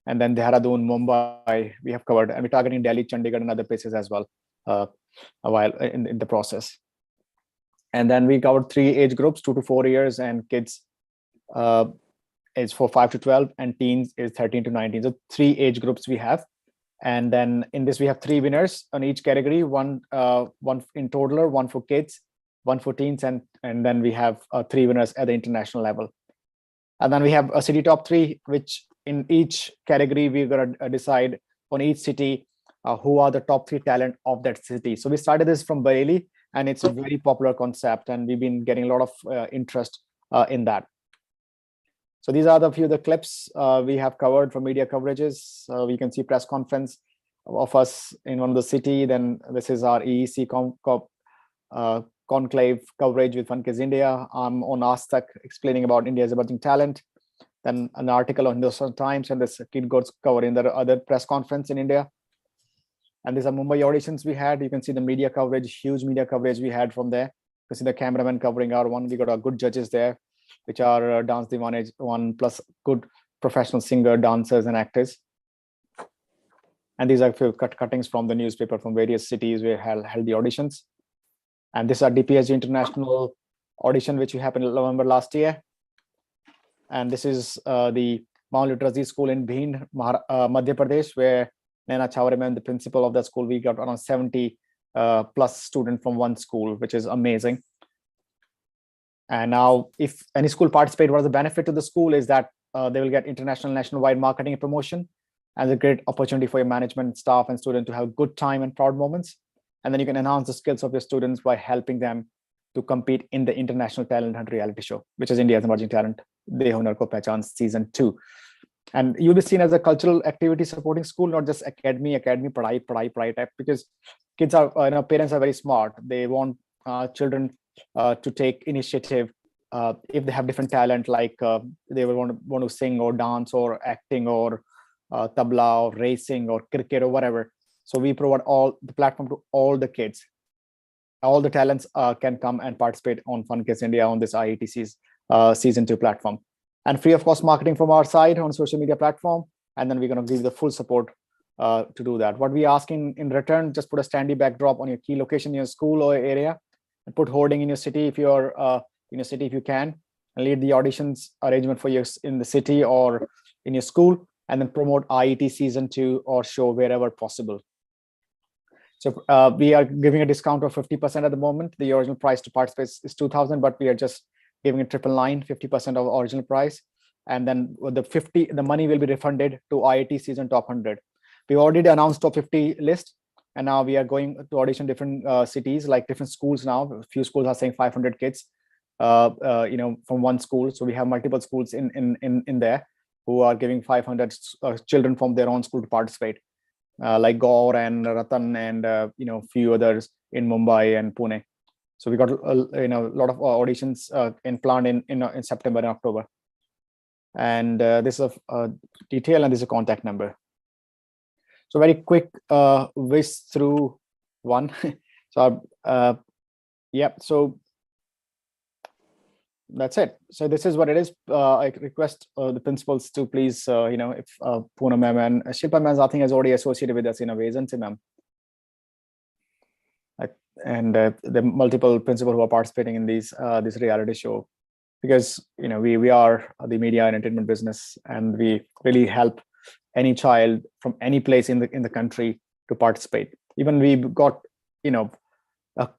and then Dehradun, Mumbai, we have covered. And we're targeting Delhi, Chandigarh, and other places as well. A while in the process. And then we covered 3 age groups, 2 to 4 years, and kids is for 5 to 12, and teens is 13 to 19. So 3 age groups we have. And then in this we have 3 winners on each category, one in toddler, 1 for kids, 1 for teens, and then we have 3 winners at the international level. And then we have a city top 3, which in each category we're going to decide on each city who are the top 3 talent of that city. So we started this from Bareilly, and it's a very popular concept, and we've been getting a lot of interest in that. So these are the few of the clips we have covered for media coverages. We can see press conference of us in one of the city. Then this is our EEC conclave coverage with FunKidsIndia. I'm on Ask Tak explaining about India's emerging talent. Then an article on Hindustan Times, and this kid got covered in the other press conference in India. And these are Mumbai auditions we had. You can see the media coverage, huge media coverage we had from there. You can see the cameraman covering our one. We got our good judges there, which are Dance Diwane one plus good professional singer, dancers, and actors. And these are a few cuttings from the newspaper from various cities where held the auditions. And this is our DPSG International audition, which happened in November last year. And this is the Mount Literacy School in Bhind, Madhya Pradesh, where Naina Chawreman, the principal of that school, we got around 70 plus students from one school, which is amazing. And now if any school participate, what is the benefit to the school is that they will get international, nationwide marketing and promotion, and a great opportunity for your management, staff, and students to have good time and proud moments. And then you can enhance the skills of your students by helping them to compete in the International Talent Hunt reality show, which is India's Emerging Talent, the Hunar Ko Pehchan season 2. And you'll be seen as a cultural activity supporting school, not just academy, padhai type, because kids are, parents are very smart. They want children to take initiative if they have different talent, like they will want to sing or dance or acting or tabla or racing or cricket or whatever. So we provide all the platform to all the kids. All the talents can come and participate on FunKidsIndia on this IETC's season 2 platform. And free of cost marketing from our side on social media platform. And then we're going to give you the full support to do that. What we ask in return, just put a standy backdrop on your key location in your school or area, and put hoarding in your city if you're in your city if you can, and lead the auditions arrangement for you in the city or in your school, and then promote IET season 2 or show wherever possible. So we are giving a discount of 50% at the moment. The original price to participate is 2,000, but we are just giving it 50% of the original price. And then the money will be refunded to IIT season top 100. We already announced top 50 list, and now we are going to audition different cities, like different schools now. A few schools are saying 500 kids. from one school. So we have multiple schools in there who are giving 500 children from their own school to participate, like Gaur and Ratan and few others in Mumbai and Pune. So we got a lot of auditions planned in September and October. And this is a detail, and this is a contact number. So very quick whiz through one. So so that's it. So this is what it is. I request the principals to please, if Poonam ma'am and Shilpa ma'am, I think, is already associated with us in a way, isn't it, ma'am? And the multiple principals who are participating in this reality show, because we are the media and entertainment business, and we really help any child from any place in the country to participate. Even we got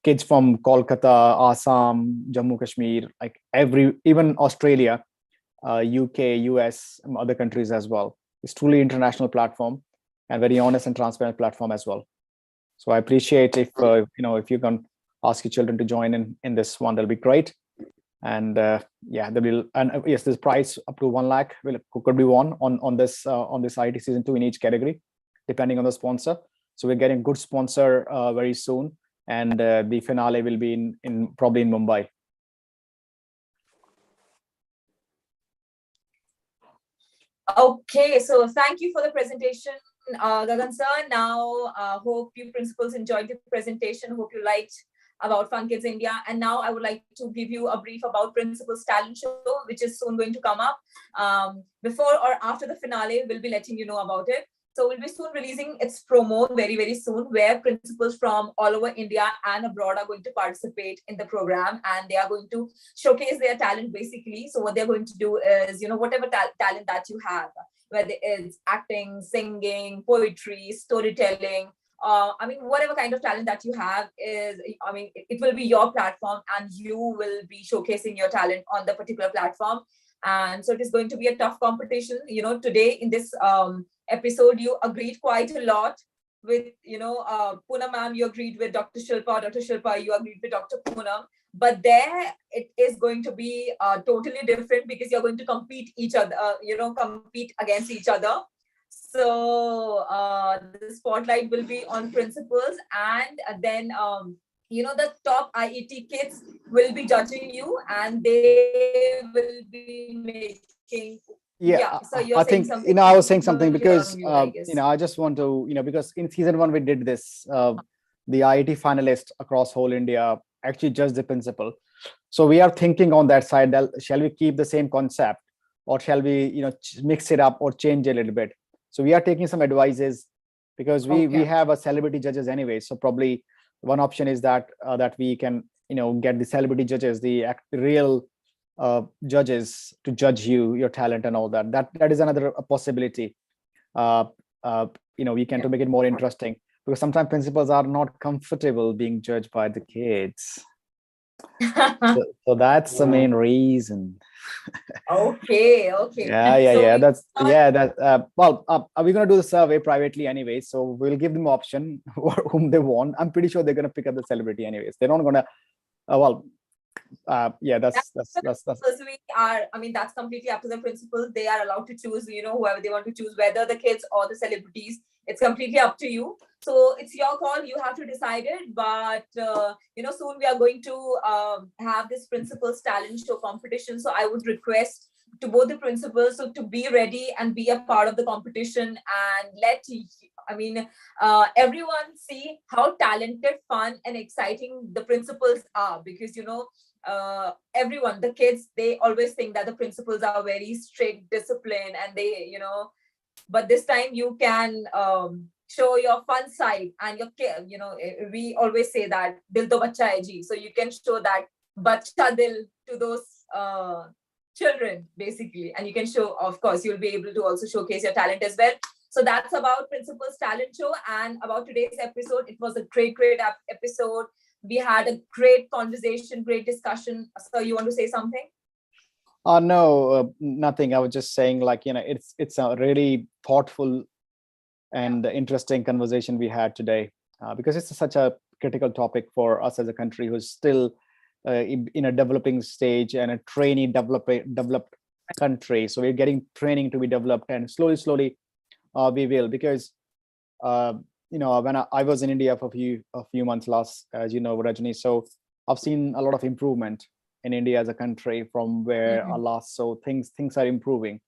kids from Kolkata, Assam, Jammu Kashmir, like even Australia, UK, US, and other countries as well. It's truly international platform and very honest and transparent platform as well. So I appreciate if you can ask your children to join in this one, that'll be great. And yes, this prize up to 1 lakh could be won on this IT season 2 in each category, depending on the sponsor. So we're getting good sponsor very soon, and the finale will be probably in Mumbai. Okay, so thank you for the presentation, Gagan sir. Now, hope you principals enjoyed the presentation. Hope you liked about FunKids India. And now I would like to give you a brief about Principals Talent Show, which is soon going to come up. Before or after the finale, we'll be letting you know about it. So we'll be soon releasing its promo very, very soon, where principals from all over India and abroad are going to participate in the program, and they are going to showcase their talent basically. So what they're going to do is, whatever talent that you have, whether it's acting, singing, poetry, storytelling, whatever kind of talent that you have it will be your platform, and you will be showcasing your talent on the particular platform. And so it is going to be a tough competition. Today in this episode, you agreed quite a lot with, Poonam ma'am, you agreed with Dr. Shilpa, Dr. Shilpa, you agreed with Dr. Poonam. But there it is going to be totally different, because you're going to compete against each other. So the spotlight will be on principals, and then the top IET kids will be judging you, and they will be making. So you're I think something, I was saying something because I just want to because in season 1 we did this. The IET finalists across whole India actually judged the principal. So we are thinking on that side that shall we keep the same concept, or shall we mix it up or change a little bit. So we are taking some advices, because we have a celebrity judges anyway. So probably one option is that we can get the celebrity judges, the real judges, to judge your talent and all that. That is another possibility. We can to make it more interesting, because sometimes principals are not comfortable being judged by the kids. So that's the main reason. Okay. We're gonna do the survey privately anyway, so we'll give them option whom they want. I'm pretty sure they're gonna pick up the celebrity anyways. They're not gonna that's we are, that's completely up to the principals. They are allowed to choose, whoever they want to choose, whether the kids or the celebrities. It's completely up to you. So it's your call. You have to decide it. But soon we are going to have this principals talent show competition. So I would request to both the principals to be ready and be a part of the competition, and let everyone see how talented, fun, and exciting the principals are. Because everyone, the kids, they always think that the principals are very strict, disciplined, and they but this time you can show your fun side, and we always say that dil to bacha hai ji. So you can show that bacha dil to those children basically, and you can show, of course, you'll be able to also showcase your talent as well. So that's about Principals Talent Show. And about today's episode, it was a great episode. We had a great conversation, great discussion. So you want to say something? No, nothing. I was just saying, it's a really thoughtful and interesting conversation we had today, because it's such a critical topic for us as a country who's still in a developing stage and a trainee developed country. So we're getting training to be developed, and slowly we will, because when I was in India for a few months last, as you know, Rajni, so I've seen a lot of improvement in India as a country from where I last. So things are improving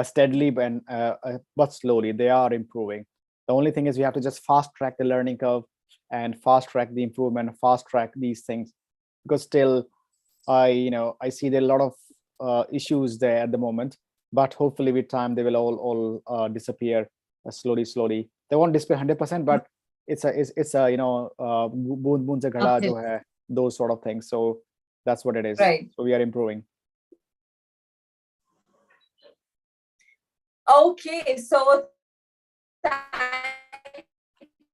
steadily, but slowly they are improving. The only thing is we have to just fast track the learning curve and fast track the improvement, fast track these things, because still I see there are a lot of issues there at the moment, but hopefully with time they will all disappear slowly. They won't disappear 100%, but it's a boon se ghada jo hai, those sort of things. So that's what it is. Right. So we are improving. Okay, so thank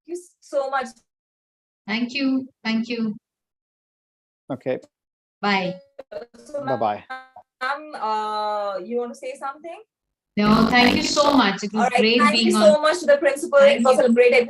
you so much. Thank you. Okay. Bye. So, Bye-bye. You want to say something? No, thank you so much. It was All right. great Thank being you on. so much to the principal. Thank It was you. a great episode.